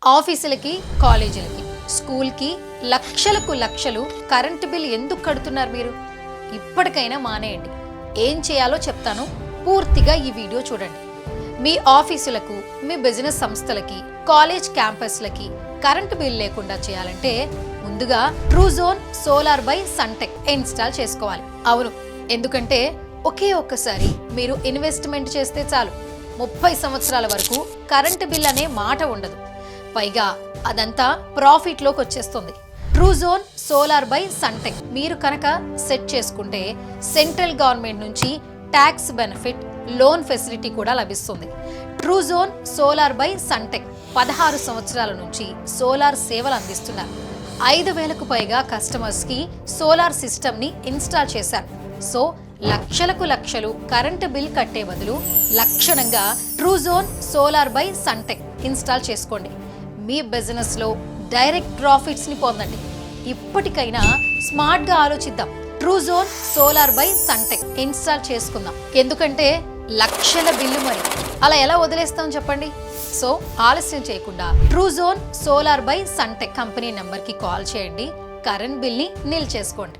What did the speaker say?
ఆఫీసులకి, కాలేజీలకి, స్కూల్కి లక్షలకు లక్షలు కరెంటు బిల్ ఎందుకు కడుతున్నారు మీరు? ఇప్పటికైనా మానేయండి. ఏం చేయాలో చెప్తాను, పూర్తిగా ఈ వీడియో చూడండి. మీ ఆఫీసులకు, మీ బిజినెస్ సంస్థలకి, కాలేజ్ క్యాంపస్లకి కరెంటు బిల్ లేకుండా చేయాలంటే ముందుగా Truezone solar by Suntek install చేసుకోవాలి. అవును, ఎందుకంటే ఒకే ఒక్కసారి మీరు ఇన్వెస్ట్మెంట్ చేస్తే చాలు, 30 సంవత్సరాల వరకు కరెంటు బిల్ అనే మాట ఉండదు. పైగా అదంతా ప్రాఫిట్లోకి వచ్చేస్తుంది. ట్రూజోన్ సోలార్ బై సన్టెక్ మీరు కనుక సెట్ చేసుకుంటే సెంట్రల్ గవర్నమెంట్ నుంచి ట్యాక్స్ బెనిఫిట్, లోన్ ఫెసిలిటీ కూడా లభిస్తుంది. ట్రూజోన్ సోలార్ బై సన్టెక్ 16 సంవత్సరాల నుంచి సోలార్ సేవలు అందిస్తున్నారు. 5,000కు పైగా కస్టమర్స్కి సోలార్ సిస్టమ్ని ఇన్స్టాల్ చేశారు. సో లక్షలకు లక్షలు కరెంటు బిల్ కట్టే బదులు లక్షణంగా Truezone solar by Suntek install చేసుకోండి. మీ బిజినెస్లో డైరెక్ట్ ప్రాఫిట్స్ని పొందండి. ఇప్పటికైనా స్మార్ట్గా ఆలోచిద్దాం. Truezone solar by Suntek install చేసుకుందాం. ఎందుకంటే లక్షల బిల్లు మరి అలా ఎలా వదిలేస్తాం చెప్పండి. సో ఆలస్యం చేయకుండా Truezone solar by Suntek company నెంబర్కి కాల్ చేయండి. కరెంట్ బిల్ని నిల్ చేసుకోండి.